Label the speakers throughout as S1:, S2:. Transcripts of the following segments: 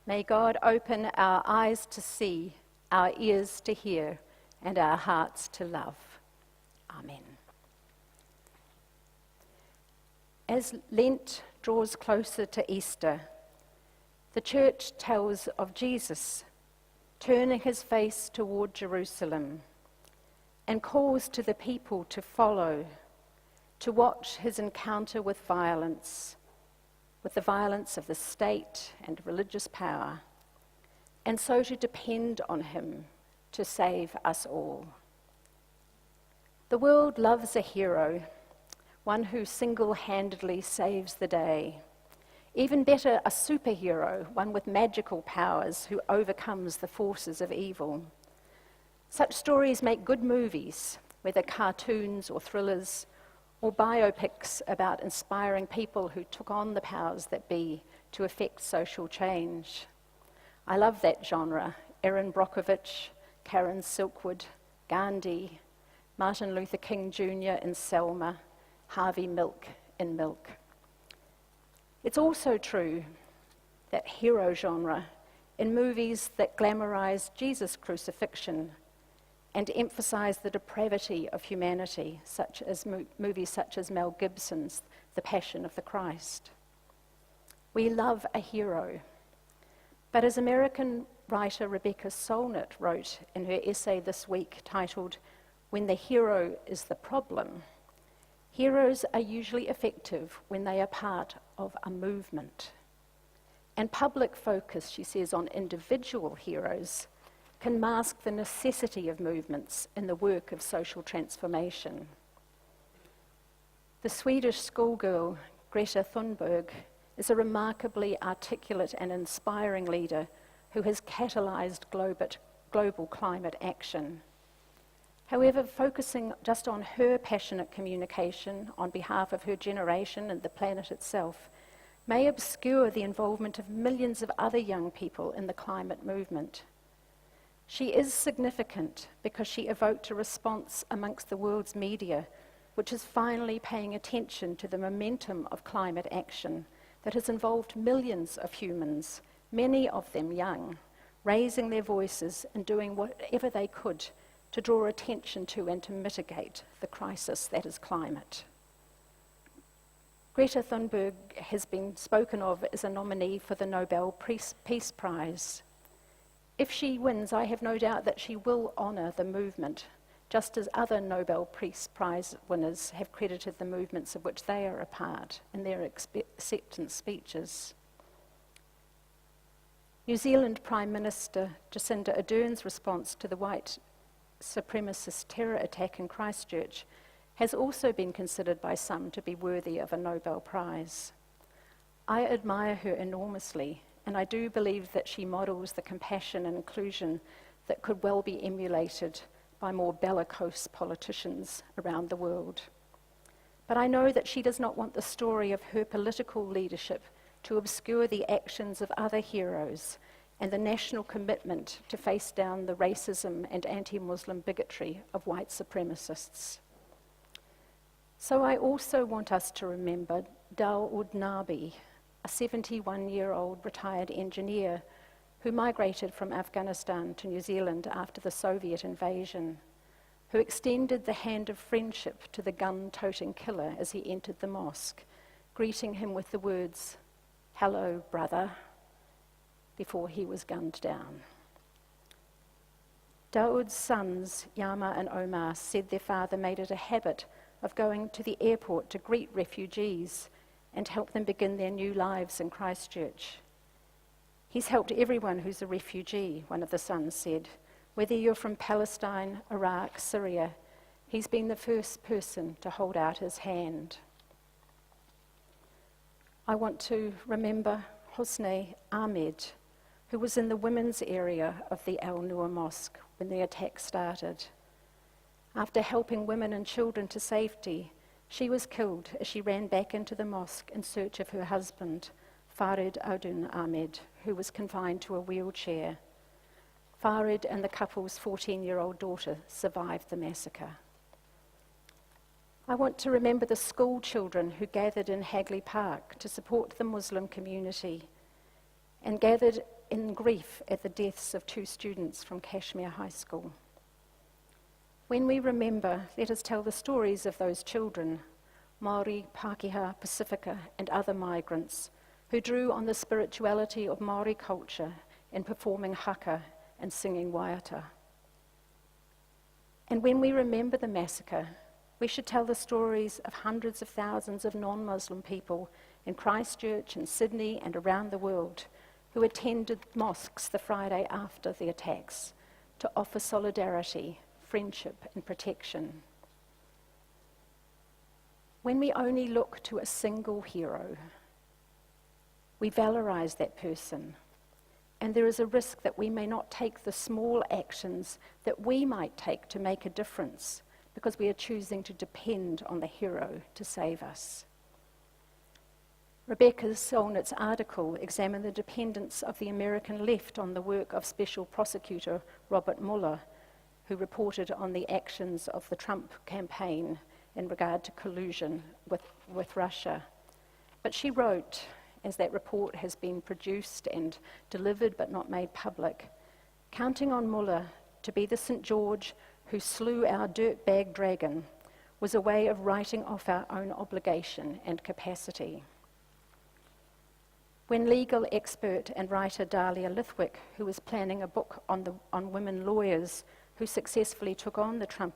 S1: May God open our eyes to see, our ears to hear, and our hearts to love. Amen. As Lent draws closer to Easter, the Church tells of Jesus turning his face toward Jerusalem and calls to the people to follow, to watch his encounter with violence, with the violence of the state and religious power, and so to depend on him to save us all. The world loves a hero, one who single-handedly saves the day. Even better, a superhero, one with magical powers who overcomes the forces of evil. Such stories make good movies, whether cartoons or thrillers, or biopics about inspiring people who took on the powers that be to effect social change. I love that genre. Erin Brockovich, Karen Silkwood, Gandhi, Martin Luther King Jr. in Selma, Harvey Milk in Milk. It's also true that hero genre in movies that glamorize Jesus' crucifixion and emphasize the depravity of humanity, such as movies such as Mel Gibson's The Passion of the Christ. We love a hero, but as American writer Rebecca Solnit wrote in her essay this week titled, "When the Hero is the Problem," heroes are usually effective when they are part of a movement. And public focus, she says, on individual heroes can mask the necessity of movements in the work of social transformation. The Swedish schoolgirl Greta Thunberg is a remarkably articulate and inspiring leader who has catalyzed global climate action. However, focusing just on her passionate communication on behalf of her generation and the planet itself may obscure the involvement of millions of other young people in the climate movement. She is significant because she evoked a response amongst the world's media, which is finally paying attention to the momentum of climate action that has involved millions of humans, many of them young, raising their voices and doing whatever they could to draw attention to and to mitigate the crisis that is climate. Greta Thunberg has been spoken of as a nominee for the Nobel Peace Prize. If she wins, I have no doubt that she will honour the movement, just as other Nobel Peace Prize winners have credited the movements of which they are a part in their acceptance speeches. New Zealand Prime Minister Jacinda Ardern's response to the white supremacist terror attack in Christchurch has also been considered by some to be worthy of a Nobel Prize. I admire her enormously, and I do believe that she models the compassion and inclusion that could well be emulated by more bellicose politicians around the world. But I know that she does not want the story of her political leadership to obscure the actions of other heroes and the national commitment to face down the racism and anti-Muslim bigotry of white supremacists. So I also want us to remember Dawood Nabi, a 71-year-old retired engineer who migrated from Afghanistan to New Zealand after the Soviet invasion, who extended the hand of friendship to the gun-toting killer as he entered the mosque, greeting him with the words, "Hello, brother," before he was gunned down. Dawood's sons, Yama and Omar, said their father made it a habit of going to the airport to greet refugees and help them begin their new lives in Christchurch. "He's helped everyone who's a refugee," one of the sons said. "Whether you're from Palestine, Iraq, Syria, he's been the first person to hold out his hand." I want to remember Hosni Ahmed, who was in the women's area of the Al Noor Mosque when the attack started. After helping women and children to safety, she was killed as she ran back into the mosque in search of her husband, Farid Audun Ahmed, who was confined to a wheelchair. Farid and the couple's 14-year-old daughter survived the massacre. I want to remember the school children who gathered in Hagley Park to support the Muslim community and gathered in grief at the deaths of 2 students from Kashmir High School. When we remember, let us tell the stories of those children, Māori, Pākehā, Pacifica, and other migrants who drew on the spirituality of Māori culture in performing haka and singing waiata. And when we remember the massacre, we should tell the stories of hundreds of thousands of non-Muslim people in Christchurch and Sydney and around the world who attended mosques the Friday after the attacks to offer solidarity, friendship, and protection. When we only look to a single hero, we valorize that person, and there is a risk that we may not take the small actions that we might take to make a difference because we are choosing to depend on the hero to save us. Rebecca Solnit's article examined the dependence of the American left on the work of Special Prosecutor Robert Mueller, who reported on the actions of the Trump campaign in regard to collusion with Russia. But she wrote, as that report has been produced and delivered but not made public, counting on Mueller to be the St. George who slew our dirtbag dragon was a way of writing off our own obligation and capacity. When legal expert and writer Dahlia Lithwick, who was planning a book on women lawyers who successfully took on the Trump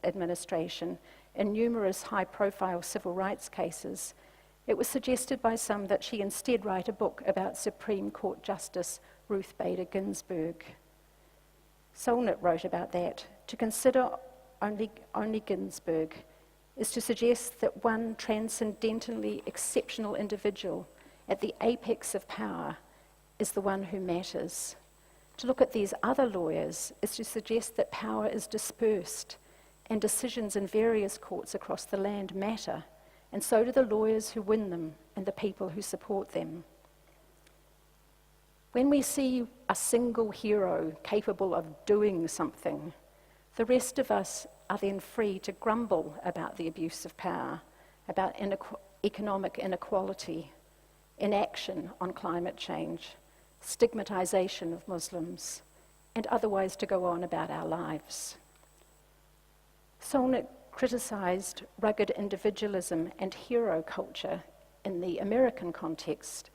S1: administration in numerous high-profile civil rights cases, it was suggested by some that she instead write a book about Supreme Court Justice Ruth Bader Ginsburg. Solnit wrote about that. To consider only Ginsburg is to suggest that one transcendentally exceptional individual at the apex of power is the one who matters. To look at these other lawyers is to suggest that power is dispersed and decisions in various courts across the land matter, and so do the lawyers who win them and the people who support them. When we see a single hero capable of doing something, the rest of us are then free to grumble about the abuse of power, about economic inequality, inaction on climate change, stigmatization of Muslims, and otherwise to go on about our lives. Solnit criticized rugged individualism and hero culture in the American context,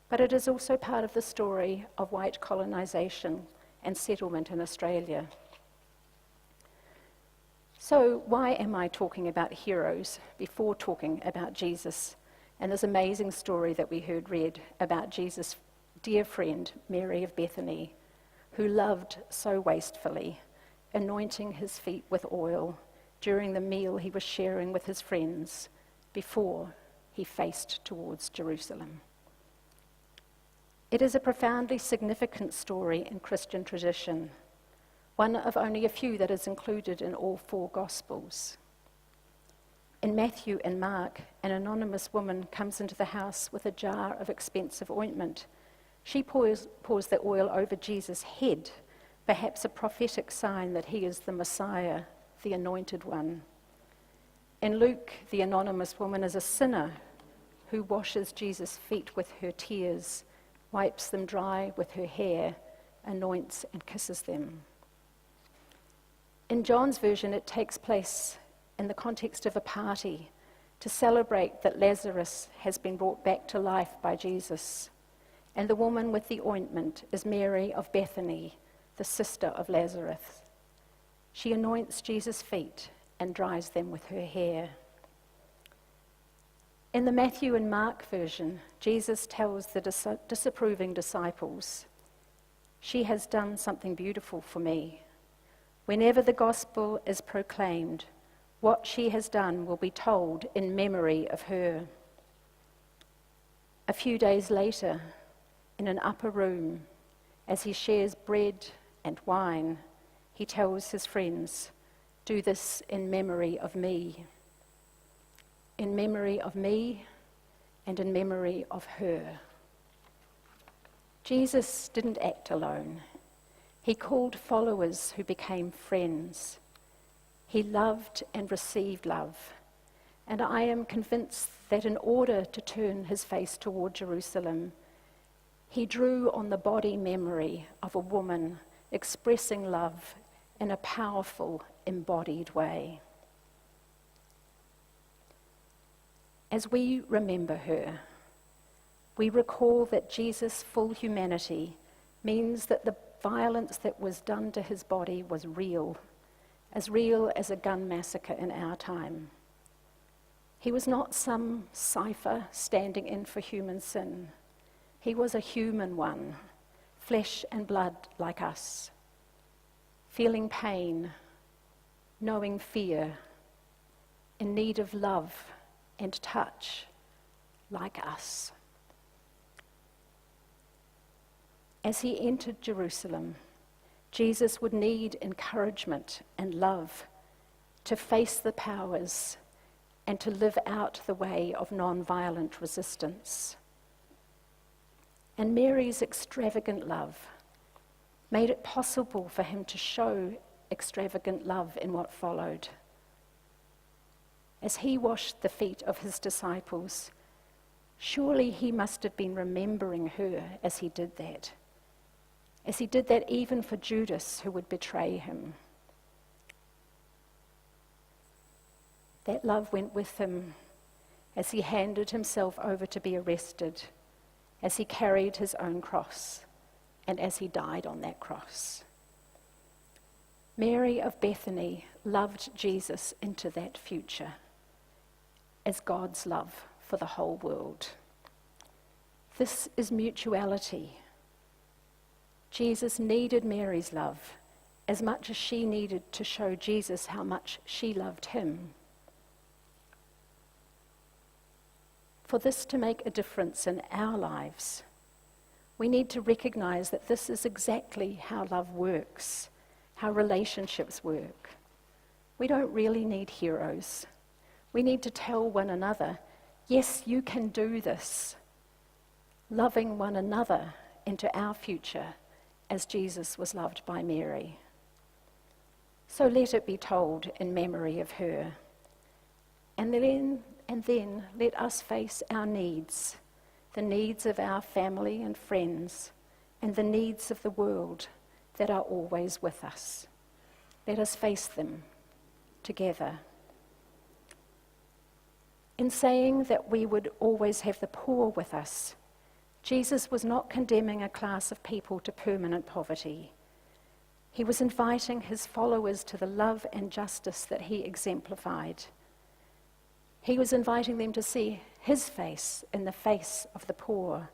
S1: but it is also part of the story of white colonization and settlement in Australia. So why am I talking about heroes before talking about Jesus and this amazing story that we heard read about Jesus' dear friend, Mary of Bethany, who loved so wastefully, anointing his feet with oil during the meal he was sharing with his friends before he faced towards Jerusalem? It is a profoundly significant story in Christian tradition, one of only a few that is included in all 4 Gospels. In Matthew and Mark, an anonymous woman comes into the house with a jar of expensive ointment. She pours the oil over Jesus' head, perhaps a prophetic sign that he is the Messiah, the anointed one. In Luke, the anonymous woman is a sinner who washes Jesus' feet with her tears, wipes them dry with her hair, anoints and kisses them. In John's version, it takes place in the context of a party to celebrate that Lazarus has been brought back to life by Jesus. And the woman with the ointment is Mary of Bethany, the sister of Lazarus. She anoints Jesus' feet and dries them with her hair. In the Matthew and Mark version, Jesus tells the disapproving disciples, "She has done something beautiful for me. Whenever the gospel is proclaimed, what she has done will be told in memory of her." A few days later, in an upper room, as he shares bread and wine, he tells his friends, "Do this in memory of me." In memory of me and in memory of her. Jesus didn't act alone. He called followers who became friends. He loved and received love. And I am convinced that in order to turn his face toward Jerusalem, He drew on the body memory of a woman expressing love in a powerful, embodied way. As we remember her, we recall that Jesus' full humanity means that the violence that was done to his body was real as a gun massacre in our time. He was not some cipher standing in for human sin. He was a human one, flesh and blood like us, feeling pain, knowing fear, in need of love and touch like us. As he entered Jerusalem, Jesus would need encouragement and love to face the powers and to live out the way of non-violent resistance. And Mary's extravagant love made it possible for him to show extravagant love in what followed. As he washed the feet of his disciples, surely he must have been remembering her as he did that. As he did that even for Judas, who would betray him. That love went with him as he handed himself over to be arrested, as he carried his own cross, and as he died on that cross. Mary of Bethany loved Jesus into that future as God's love for the whole world. This is mutuality. Jesus needed Mary's love as much as she needed to show Jesus how much she loved him. For this to make a difference in our lives, we need to recognize that this is exactly how love works, how relationships work. We don't really need heroes. We need to tell one another, yes, you can do this, loving one another into our future as Jesus was loved by Mary. So let it be told in memory of her. And then let us face our needs, the needs of our family and friends, and the needs of the world that are always with us. Let us face them together. In saying that we would always have the poor with us, Jesus was not condemning a class of people to permanent poverty. He was inviting his followers to the love and justice that he exemplified. He was inviting them to see his face in the face of the poor,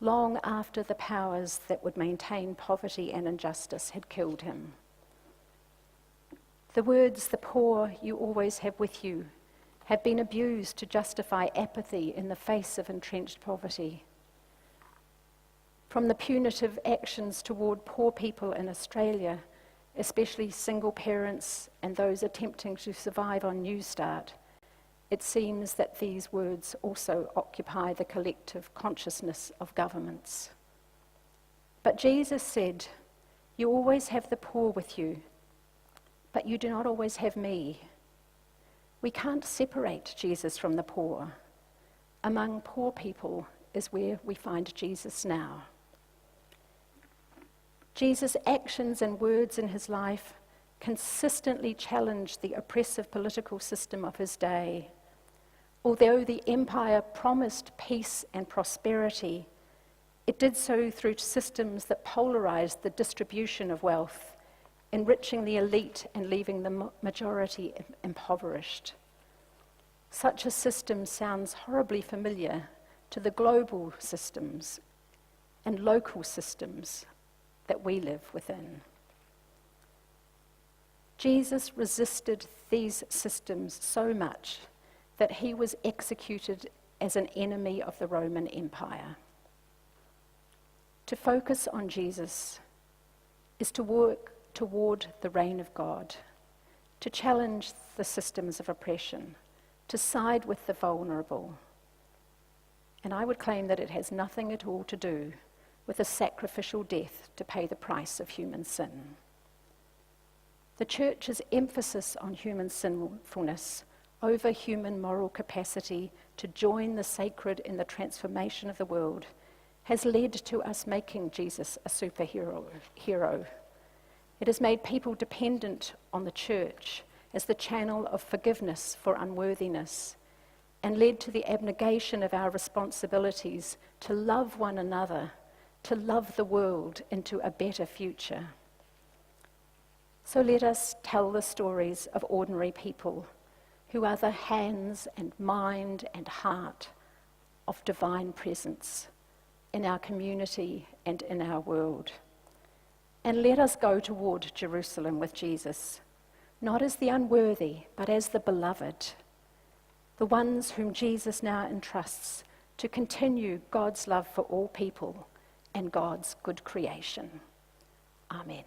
S1: long after the powers that would maintain poverty and injustice had killed him. The words, "the poor you always have with you," have been abused to justify apathy in the face of entrenched poverty. From the punitive actions toward poor people in Australia, especially single parents and those attempting to survive on New Start, it seems that these words also occupy the collective consciousness of governments. But Jesus said, "You always have the poor with you, but you do not always have me." We can't separate Jesus from the poor. Among poor people is where we find Jesus now. Jesus' actions and words in his life consistently challenged the oppressive political system of his day. Although the empire promised peace and prosperity, it did so through systems that polarized the distribution of wealth, enriching the elite and leaving the majority impoverished. Such a system sounds horribly familiar to the global systems and local systems that we live within. Jesus resisted these systems so much that he was executed as an enemy of the Roman Empire. To focus on Jesus is to work toward the reign of God, to challenge the systems of oppression, to side with the vulnerable. And I would claim that it has nothing at all to do with a sacrificial death to pay the price of human sin. The Church's emphasis on human sinfulness over human moral capacity to join the sacred in the transformation of the world has led to us making Jesus a superhero. It has made people dependent on the church as the channel of forgiveness for unworthiness, and led to the abnegation of our responsibilities to love one another, to love the world into a better future. So let us tell the stories of ordinary people who are the hands and mind and heart of divine presence in our community and in our world. And let us go toward Jerusalem with Jesus, not as the unworthy, but as the beloved, the ones whom Jesus now entrusts to continue God's love for all people and God's good creation. Amen.